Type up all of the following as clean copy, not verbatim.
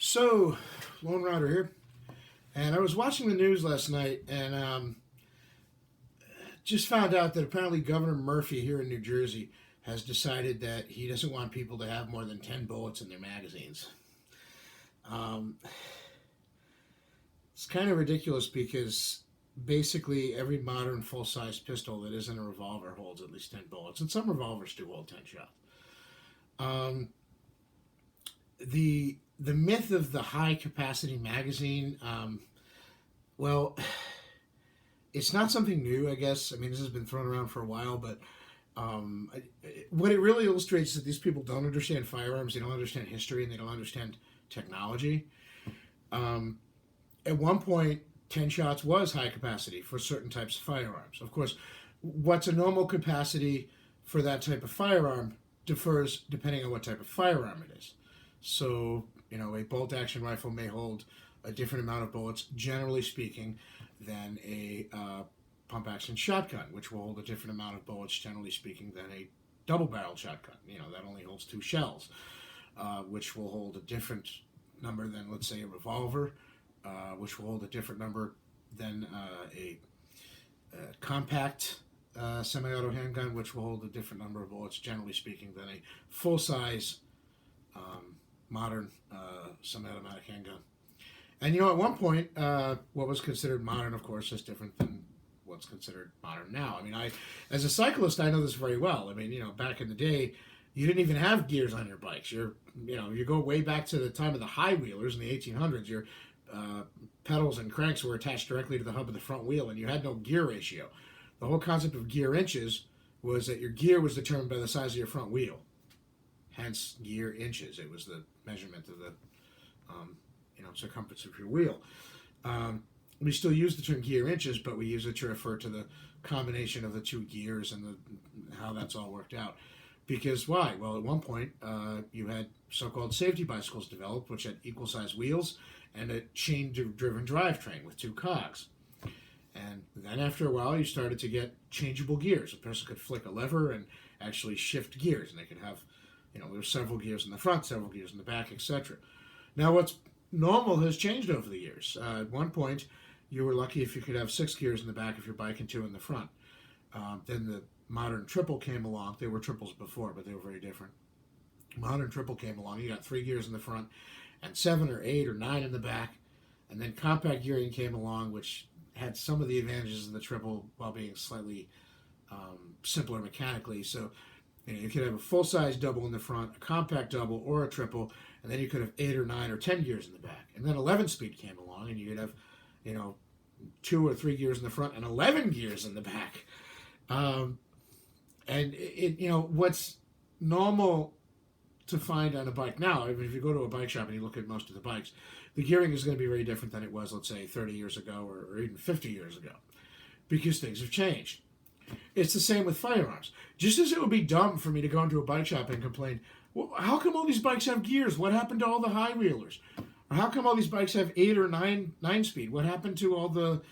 So, Lone Rider here, and I was watching the news last night, and just found out that apparently Governor Murphy here in New Jersey has decided that he doesn't want people to have more than 10 bullets in their magazines. Um, it's kind of ridiculous because basically every modern full-size pistol that isn't a revolver holds at least 10 bullets, and some revolvers do hold 10 shots. Um, the myth of the high capacity magazine, well, it's not something new, I guess. I mean, this has been thrown around for a while, but what it really illustrates is that these people don't understand firearms, they don't understand history, and they don't understand technology. At one point, 10 shots was high capacity for certain types of firearms. Of course, what's a normal capacity for that type of firearm differs depending on what type of firearm it is. So, a bolt action rifle may hold a different amount of bullets, generally speaking, than a pump action shotgun, which will hold a different amount of bullets, generally speaking, than a double barreled shotgun. That only holds 2 shells, which will hold a different number than, let's say, a revolver, which will hold a different number than a compact semi-auto handgun, which will hold a different number of bullets, generally speaking, than a full-size modern semi-automatic handgun. And at one point, what was considered modern, of course, is different than what's considered modern now. I mean, as a cyclist, I know this very well. I mean, back in the day, you didn't even have gears on your bikes. You go way back to the time of the high wheelers in the 1800s. Your pedals and cranks were attached directly to the hub of the front wheel, and you had no gear ratio. The whole concept of gear inches was that your gear was determined by the size of your front wheel. Hence, gear inches. It was the measurement of the circumference of your wheel. We still use the term gear inches, but we use it to refer to the combination of the 2 gears and how that's all worked out. Because why? Well, at one point, you had so-called safety bicycles developed, which had equal-sized wheels and a chain-driven drivetrain with 2 cogs. And then after a while, you started to get changeable gears. A person could flick a lever and actually shift gears, and they could have, there's several gears in the front, several gears in the back, etc. Now, what's normal has changed over the years. At one point, you were lucky if you could have 6 gears in the back of your bike and 2 in the front. Then the modern triple came along. They were triples before, but they were very different. Modern triple came along. You got 3 gears in the front and 7 or 8 or 9 in the back. And then compact gearing came along, which had some of the advantages of the triple while being slightly simpler mechanically. So you could have a full-size double in the front, a compact double, or a triple, and then you could have 8 or 9 or 10 gears in the back. And then 11-speed came along, and you could have 2 or 3 gears in the front and 11 gears in the back. And what's normal to find on a bike now, if you go to a bike shop and you look at most of the bikes, the gearing is going to be very different than it was, let's say, 30 years ago or even 50 years ago, because things have changed. It's the same with firearms. Just as it would be dumb for me to go into a bike shop and complain, well, how come all these bikes have gears? What happened to all the high wheelers? Or how come all these bikes have 8 or 9 speed? What happened to all the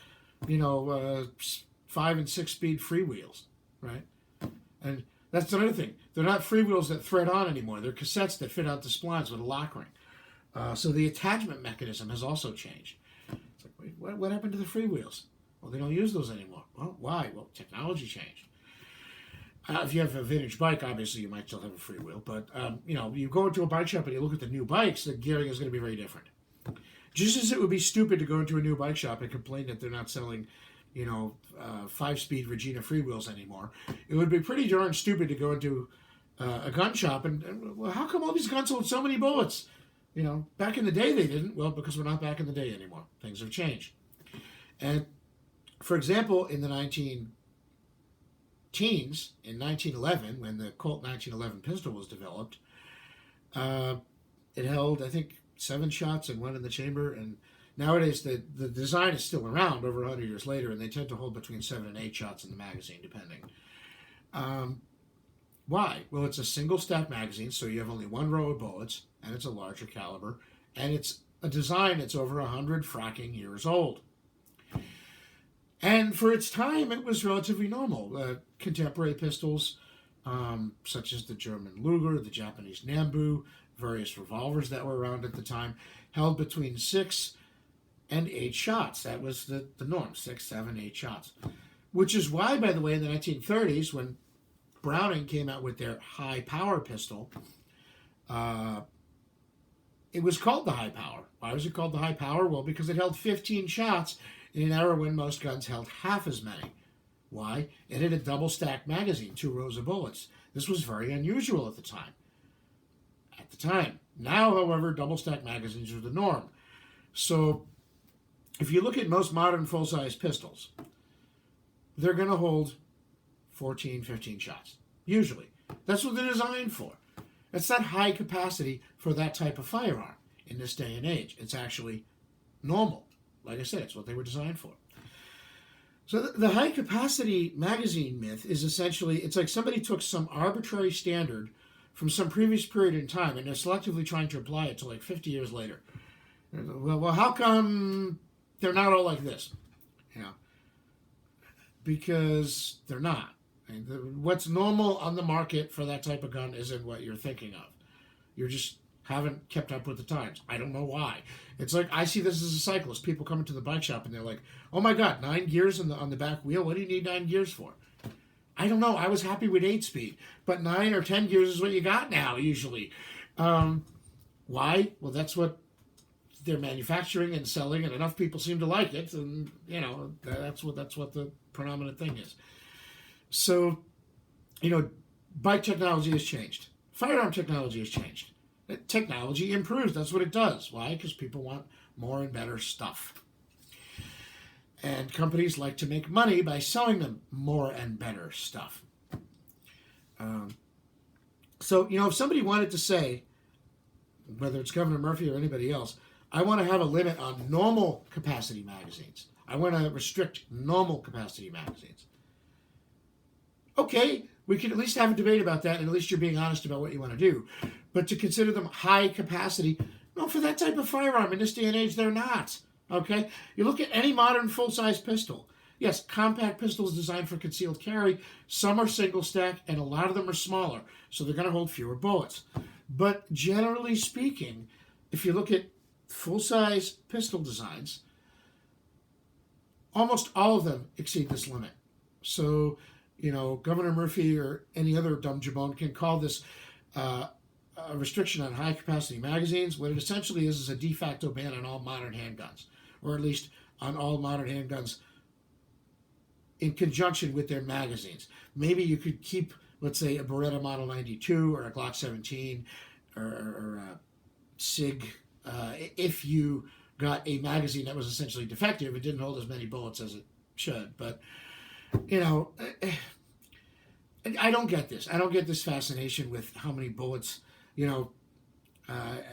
5 and 6 speed freewheels, right? And that's another thing. They're not freewheels that thread on anymore. They're cassettes that fit out the splines with a lock ring. So the attachment mechanism has also changed. It's like, wait, what happened to the freewheels? Well, they don't use those anymore. Well, why? Well, technology changed. If you have a vintage bike, obviously you might still have a freewheel. But, you go into a bike shop and you look at the new bikes, the gearing is going to be very different. Just as it would be stupid to go into a new bike shop and complain that they're not selling 5-speed Regina freewheels anymore, it would be pretty darn stupid to go into a gun shop and well, how come all these guns hold so many bullets? Back in the day they didn't. Well, because we're not back in the day anymore. Things have changed. And, for example, in the 19-teens, in 1911, when the Colt 1911 pistol was developed, it held, I think, 7 shots and 1 in the chamber, and nowadays, the design is still around over 100 years later, and they tend to hold between 7 and 8 shots in the magazine, depending. Why? Well, it's a single-stack magazine, so you have only 1 row of bullets, and it's a larger caliber, and it's a design that's over 100 fracking years old. And for its time, it was relatively normal. Contemporary pistols such as the German Luger, the Japanese Nambu, various revolvers that were around at the time, held between 6 and 8 shots. That was the norm, 6, 7, 8 shots. Which is why, by the way, in the 1930s, when Browning came out with their high power pistol, it was called the high power. Why was it called the high power? Well, because it held 15 shots in an era when most guns held half as many. Why? It had a double stacked magazine, 2 rows of bullets. This was very unusual at the time. Now, however, double stacked magazines are the norm. So, if you look at most modern full-size pistols, they're going to hold 14, 15 shots. Usually. That's what they're designed for. It's not high capacity for that type of firearm in this day and age. It's actually normal. Like I said, it's what they were designed for. So the high capacity magazine myth is essentially, it's like somebody took some arbitrary standard from some previous period in time and they're selectively trying to apply it to like 50 years later. Well, how come they're not all like this? You know, because they're not. What's normal on the market for that type of gun isn't what you're thinking of. You just haven't kept up with the times. I don't know why. It's like, I see this as a cyclist. People come into the bike shop and they're like, oh my God, 9 gears on the back wheel? What do you need 9 gears for? I don't know. I was happy with 8-speed. But 9 or 10 gears is what you got now, usually. Why? Well, that's what they're manufacturing and selling, and enough people seem to like it. And, you know, that's what the predominant thing is. So, you know, bike technology has changed. Firearm technology has changed. Technology improves. That's what it does. Why? Because people want more and better stuff. And companies like to make money by selling them more and better stuff. So, you know, if somebody wanted to say, whether it's Governor Murphy or anybody else, I want to have a limit on normal capacity magazines. I want to restrict normal capacity magazines. Okay, we can at least have a debate about that, and at least you're being honest about what you want to do. But to consider them high capacity, no, for that type of firearm in this day and age, they're not. Okay? You look at any modern full-size pistol. Yes, compact pistols designed for concealed carry. Some are single stack, and a lot of them are smaller, so they're going to hold fewer bullets. But generally speaking, if you look at full-size pistol designs, almost all of them exceed this limit. So, you know, Governor Murphy or any other dumb jabon can call this a restriction on high-capacity magazines. What it essentially is a de facto ban on all modern handguns, or at least on all modern handguns in conjunction with their magazines. Maybe you could keep, let's say, a Beretta Model 92 or a Glock 17 or a SIG if you got a magazine that was essentially defective. It didn't hold as many bullets as it should. But, you know, I don't get this. I don't get this fascination with how many bullets, you know.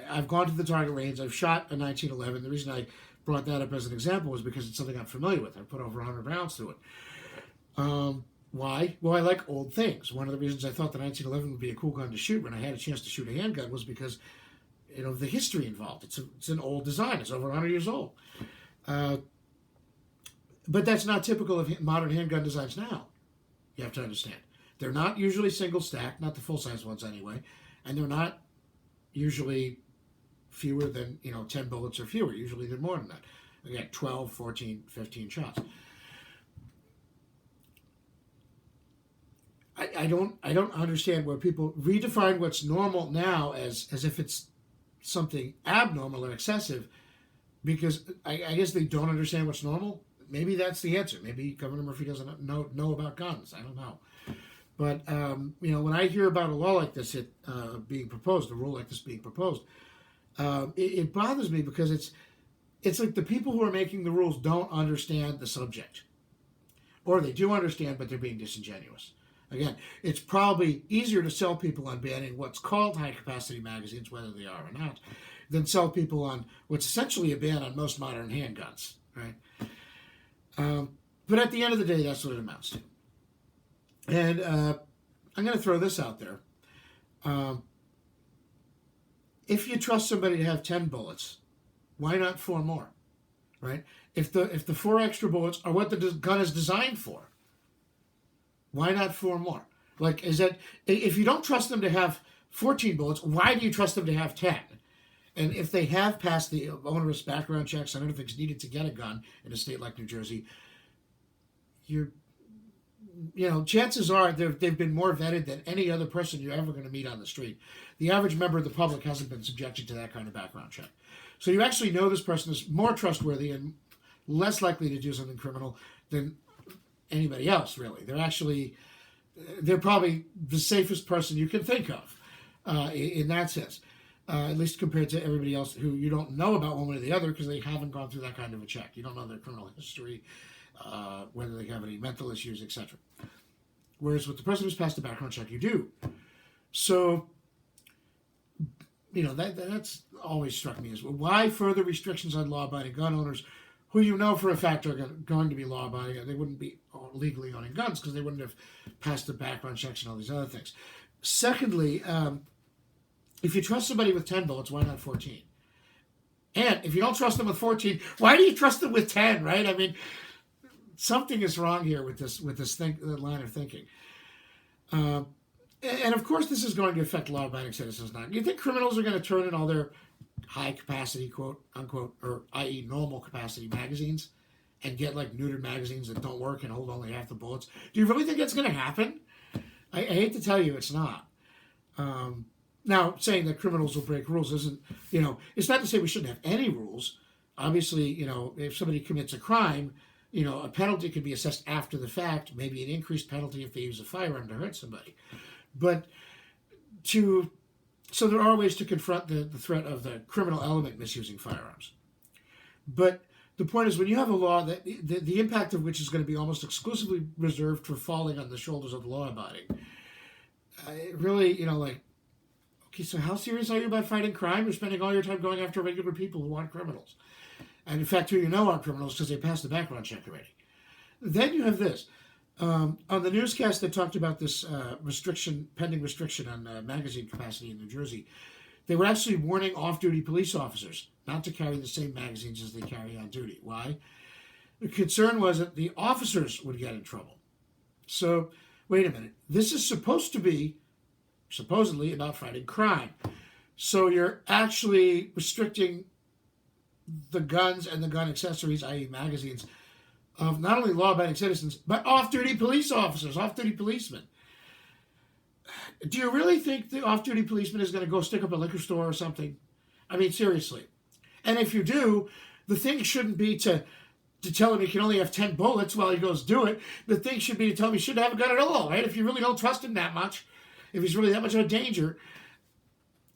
I've gone to the target range. I've shot a 1911. The reason I brought that up as an example was because it's something I'm familiar with. I put over 100 rounds through it. Why? Well, I like old things. One of the reasons I thought the 1911 would be a cool gun to shoot when I had a chance to shoot a handgun was because, you know, the history involved. It's an old design. It's over 100 years old. But that's not typical of modern handgun designs now. You have to understand. They're not usually single stack, not the full-size ones anyway, and they're not usually fewer than, 10 bullets or fewer. Usually they're more than that. Again, 12, 14, 15 shots. I don't understand where people redefine what's normal now as if it's something abnormal or excessive, because I guess they don't understand what's normal. Maybe that's the answer. Maybe Governor Murphy doesn't know about guns. I don't know. But, when I hear about a law like this being proposed, a rule like this being proposed, it bothers me because it's like the people who are making the rules don't understand the subject. Or they do understand, but they're being disingenuous. Again, it's probably easier to sell people on banning what's called high-capacity magazines, whether they are or not, than sell people on what's essentially a ban on most modern handguns, right? But at the end of the day, that's what it amounts to. And I'm going to throw this out there. If you trust somebody to have 10 bullets, why not 4 more, right? If the 4 extra bullets are what the gun is designed for, why not 4 more? Like, is that if you don't trust them to have 14 bullets, why do you trust them to have 10? And if they have passed the onerous background checks and other things needed to get a gun in a state like New Jersey, chances are they've been more vetted than any other person you're ever going to meet on the street. The average member of the public hasn't been subjected to that kind of background check. So you actually know this person is more trustworthy and less likely to do something criminal than anybody else, really. They're probably the safest person you can think of in that sense, at least compared to everybody else who you don't know about one way or the other because they haven't gone through that kind of a check. You don't know their criminal history, whether they have any mental issues, etc. Whereas with the person who's passed the background check, you do. So, that's always struck me as well. Why further restrictions on law-abiding gun owners who you know for a fact are going to be law-abiding? They wouldn't be legally owning guns because they wouldn't have passed the background checks and all these other things. Secondly, if you trust somebody with 10 bullets, why not 14? And if you don't trust them with 14, why do you trust them with 10, right? I mean, something is wrong here with this line of thinking. And of course, this is going to affect law-abiding citizens now. Do you think criminals are going to turn in all their high-capacity, quote, unquote, or i.e. normal capacity magazines and get like neutered magazines that don't work and hold only half the bullets? Do you really think that's going to happen? I hate to tell you it's not. Now, saying that criminals will break rules isn't, it's not to say we shouldn't have any rules. Obviously, if somebody commits a crime, a penalty could be assessed after the fact, maybe an increased penalty if they use a firearm to hurt somebody. But so there are ways to confront the threat of the criminal element misusing firearms. But the point is, when you have a law that the impact of which is going to be almost exclusively reserved for falling on the shoulders of the law-abiding, it really, okay, so how serious are you about fighting crime? You're spending all your time going after regular people who aren't criminals. And in fact, who you know aren't criminals because they passed the background check already. Then you have this. On the newscast that talked about this pending restriction on magazine capacity in New Jersey, they were actually warning off-duty police officers not to carry the same magazines as they carry on duty. Why? The concern was that the officers would get in trouble. So, wait a minute. This is supposed to be, supposedly, about fighting crime. So you're actually restricting the guns and the gun accessories, i.e. magazines, of not only law-abiding citizens, but off-duty police officers, off-duty policemen. Do you really think the off-duty policeman is going to go stick up a liquor store or something? I mean, seriously. And if you do, the thing shouldn't be to tell him he can only have 10 bullets while he goes do it. The thing should be to tell him he shouldn't have a gun at all, right? If you really don't trust him that much, if he's really that much of a danger.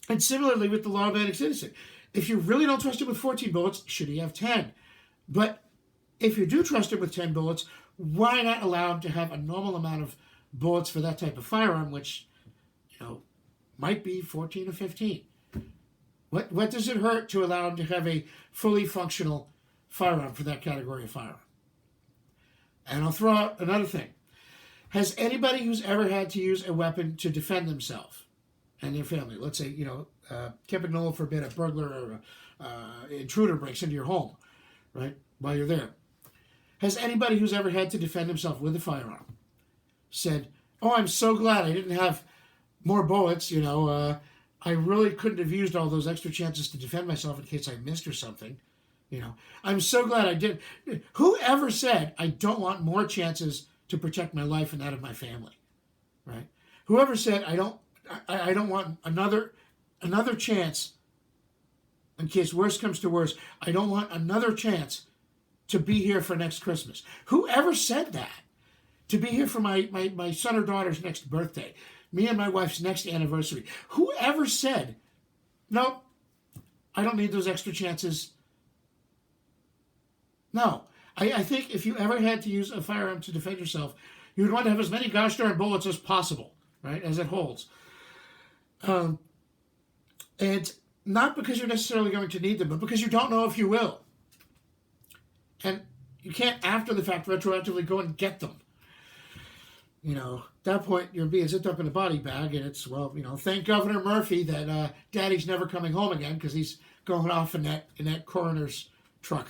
And similarly with the law-abiding citizen. If you really don't trust him with 14 bullets, should he have 10? But if you do trust him with 10 bullets, why not allow him to have a normal amount of bullets for that type of firearm, which, might be 14 or 15? What does it hurt to allow him to have a fully functional firearm for that category of firearm? And I'll throw out another thing. Has anybody who's ever had to use a weapon to defend themselves and their family, let's say, keeping null forbid a burglar or intruder breaks into your home, right, while you're there. Has anybody who's ever had to defend himself with a firearm said, oh, I'm so glad I didn't have more bullets, I really couldn't have used all those extra chances to defend myself in case I missed or something, I'm so glad I did. Whoever said, I don't want more chances to protect my life and that of my family, right? Whoever said, I don't want another chance in case worse comes to worse, I don't want another chance to be here for next Christmas. Whoever said that? To be here for my son or daughter's next birthday, me and my wife's next anniversary. Whoever said, no, I don't need those extra chances? No. I think if you ever had to use a firearm to defend yourself, you would want to have as many gosh darn bullets as possible, right, as it holds. And not because you're necessarily going to need them, but because you don't know if you will. And you can't, after the fact, retroactively go and get them. At that point, you're being zipped up in a body bag, and it's, thank Governor Murphy that Daddy's never coming home again because he's going off in that coroner's truck.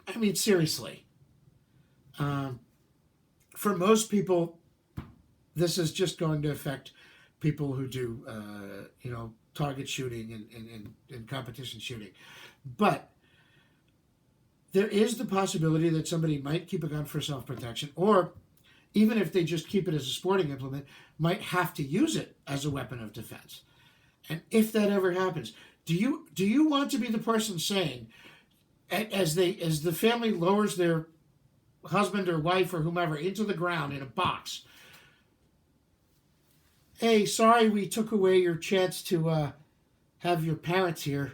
I mean, seriously. For most people, this is just going to affect people who do, target shooting and competition shooting. But there is the possibility that somebody might keep a gun for self-protection, or even if they just keep it as a sporting implement, might have to use it as a weapon of defense. And if that ever happens, do you want to be the person saying, as the family lowers their husband or wife or whomever into the ground in a box, hey, sorry we took away your chance to have your parents here,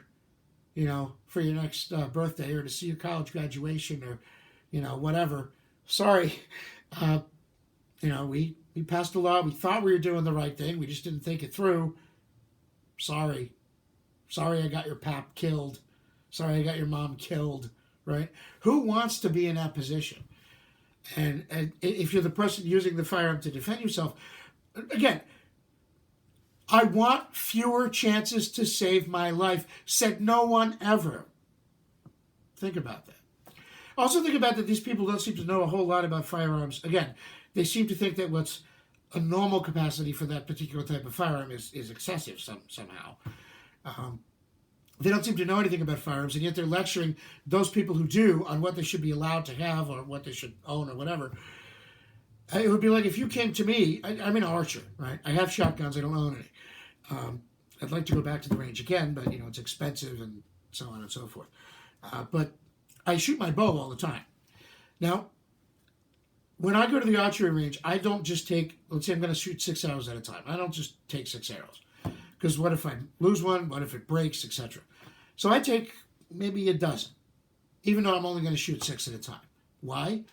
for your next birthday, or to see your college graduation, or, whatever. Sorry, we passed a law. We thought we were doing the right thing. We just didn't think it through. Sorry I got your pap killed. Sorry I got your mom killed, right? Who wants to be in that position? And if you're the person using the firearm to defend yourself, again, I want fewer chances to save my life, said no one ever. Think about that. Also think about that these people don't seem to know a whole lot about firearms. Again, they seem to think that what's a normal capacity for that particular type of firearm is excessive somehow. They don't seem to know anything about firearms, and yet they're lecturing those people who do on what they should be allowed to have or what they should own or whatever. It would be like if you came to me. I'm an archer, right? I have shotguns. I don't own any. I'd like to go back to the range again, but it's expensive and so on and so forth. But I shoot my bow all the time. Now, when I go to the archery range, I don't just take, let's say I'm going to shoot 6 arrows at a time. I don't just take 6 arrows. Because what if I lose one? What if it breaks, etc.? So I take maybe a dozen, even though I'm only going to shoot 6 at a time. Why?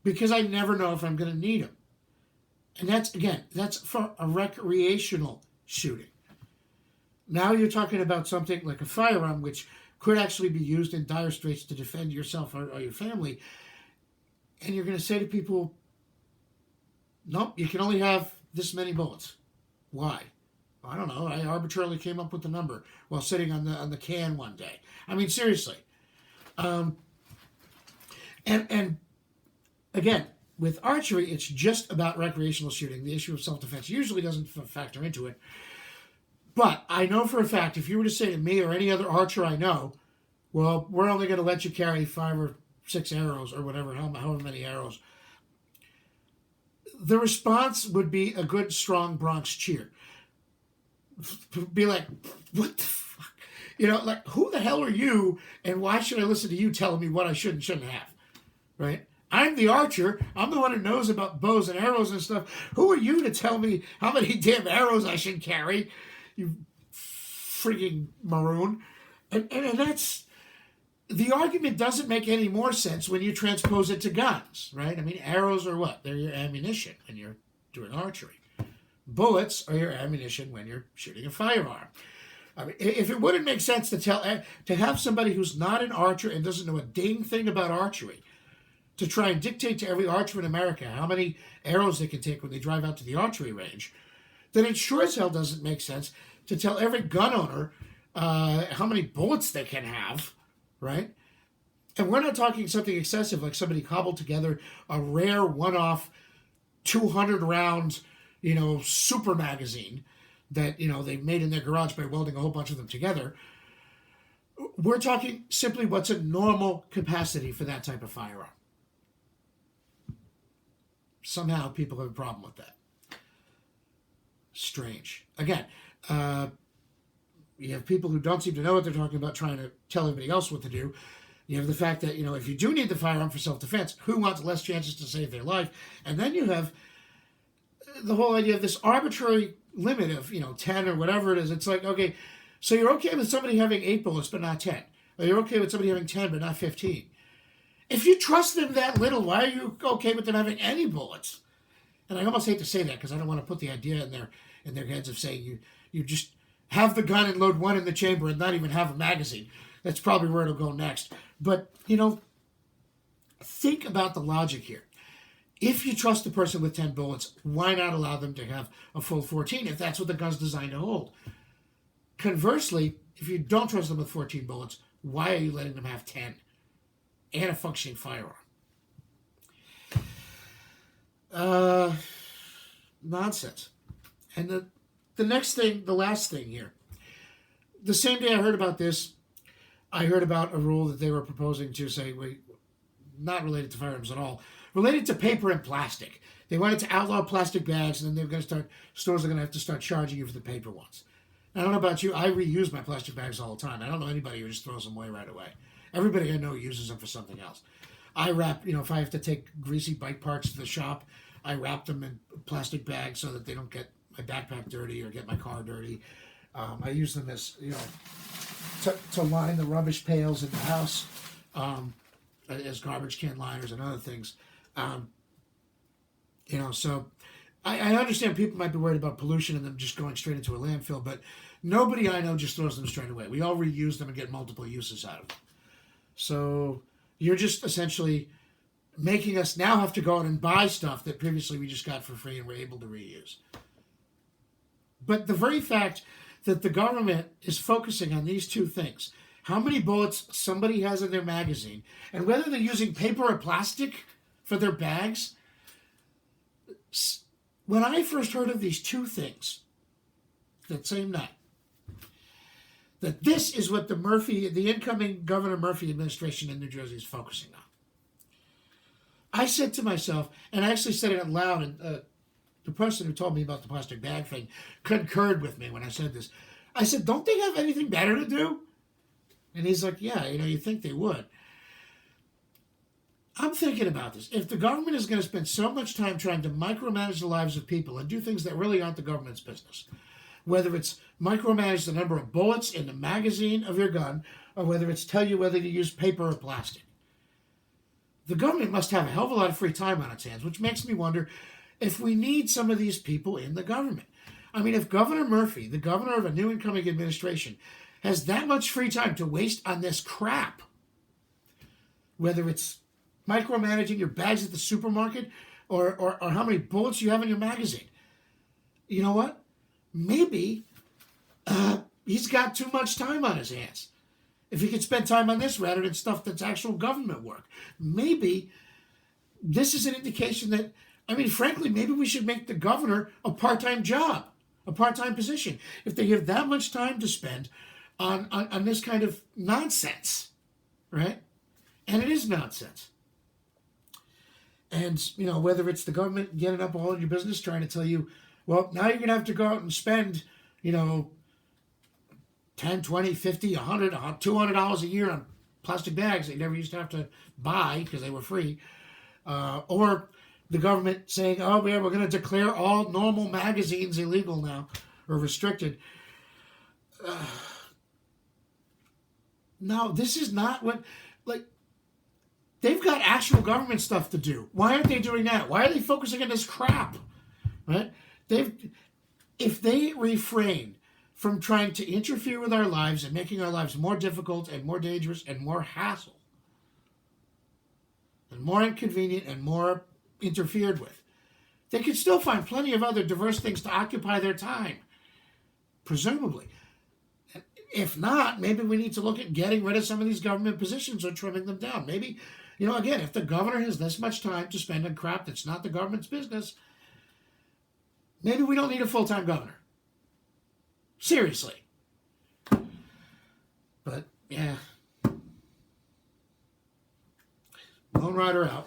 Because I never know if I'm going to need them. And that's for a recreational shooting. Now you're talking about something like a firearm, which could actually be used in dire straits to defend yourself or your family. And you're going to say to people, nope, you can only have this many bullets. Why? I don't know. I arbitrarily came up with the number while sitting on the can one day. I mean, seriously. And again, with archery, it's just about recreational shooting. The issue of self-defense usually doesn't factor into it. But I know for a fact, if you were to say to me or any other archer I know, well, we're only going to let you carry 5 or 6 arrows or whatever, however many arrows, the response would be a good, strong Bronx cheer. Be like, what the fuck? Like, who the hell are you, and why should I listen to you telling me what I should and shouldn't have, right? I'm the archer. I'm the one who knows about bows and arrows and stuff. Who are you to tell me how many damn arrows I should carry, you freaking maroon? And that's, the argument doesn't make any more sense when you transpose it to guns, right? I mean, arrows are what? They're your ammunition when you're doing archery. Bullets are your ammunition when you're shooting a firearm. I mean, if it wouldn't make sense to have somebody who's not an archer and doesn't know a dang thing about archery to try and dictate to every archer in America how many arrows they can take when they drive out to the archery range, then it sure as hell doesn't make sense to tell every gun owner how many bullets they can have, right? And we're not talking something excessive like somebody cobbled together a rare one-off 200 rounds super magazine that, they made in their garage by welding a whole bunch of them together. We're talking simply what's a normal capacity for that type of firearm. Somehow people have a problem with that. Strange. Again, you have people who don't seem to know what they're talking about trying to tell everybody else what to do. You have the fact that, if you do need the firearm for self-defense, who wants less chances to save their life? And then you have the whole idea of this arbitrary limit of 10 or whatever it is. It's like, okay, so you're okay with somebody having 8 bullets but not 10, or you're okay with somebody having 10 but not 15. If you trust them that little, why are you okay with them having any bullets? And I almost hate to say that because I don't want to put the idea in their heads of saying you just have the gun and load one in the chamber and not even have a magazine. That's probably where it'll go next. But think about the logic here. If you trust the person with 10 bullets, why not allow them to have a full 14 if that's what the gun's designed to hold? Conversely, if you don't trust them with 14 bullets, why are you letting them have 10 and a functioning firearm? nonsense. And the next thing, the last thing here, the same day I heard about this, I heard about a rule that they were proposing to say, not related to firearms at all, related to paper and plastic. They wanted to outlaw plastic bags, and then stores are going to have to start charging you for the paper ones. I don't know about you, I reuse my plastic bags all the time. I don't know anybody who just throws them away right away. Everybody I know uses them for something else. I wrap, if I have to take greasy bike parts to the shop, I wrap them in plastic bags so that they don't get my backpack dirty or get my car dirty. I use them as, to line the rubbish pails in the house, as garbage can liners and other things. So I understand people might be worried about pollution and them just going straight into a landfill, but nobody I know just throws them straight away. We all reuse them and get multiple uses out of them. So you're just essentially making us now have to go out and buy stuff that previously we just got for free and we're able to reuse. But the very fact that the government is focusing on these two things, how many bullets somebody has in their magazine, and whether they're using paper or plastic for their bags. When I first heard of these two things that same night, that this is what the incoming Governor Murphy administration in New Jersey is focusing on, I said to myself, and I actually said it out loud, and the person who told me about the plastic bag thing concurred with me when I said this. I said, don't they have anything better to do? And he's like, yeah, you think they would. I'm thinking about this. If the government is going to spend so much time trying to micromanage the lives of people and do things that really aren't the government's business, whether it's micromanage the number of bullets in the magazine of your gun, or whether it's tell you whether to use paper or plastic, the government must have a hell of a lot of free time on its hands, which makes me wonder if we need some of these people in the government. I mean, if Governor Murphy, the governor of a new incoming administration, has that much free time to waste on this crap, whether it's micromanaging your bags at the supermarket or how many bullets you have in your magazine, you know what? Maybe he's got too much time on his hands. If he could spend time on this rather than stuff that's actual government work, maybe this is an indication that, frankly, maybe we should make the governor a part-time job, a part-time position, if they have that much time to spend on this kind of nonsense, right? And it is nonsense. And, whether it's the government getting up all in your business trying to tell you, well, now you're going to have to go out and spend, $10, $20, $50, $100, $200 a year on plastic bags that you never used to have to buy because they were free. Or the government saying, oh, yeah, we're going to declare all normal magazines illegal now or restricted. No, this is not what, they've got actual government stuff to do. Why aren't they doing that? Why are they focusing on this crap? Right? If they refrain from trying to interfere with our lives and making our lives more difficult and more dangerous and more hassle and more inconvenient and more interfered with, they could still find plenty of other diverse things to occupy their time, presumably. If not, maybe we need to look at getting rid of some of these government positions or trimming them down. Maybe, again, if the governor has this much time to spend on crap that's not the government's business, maybe we don't need a full-time governor. Seriously. But, yeah. Lone Rider out.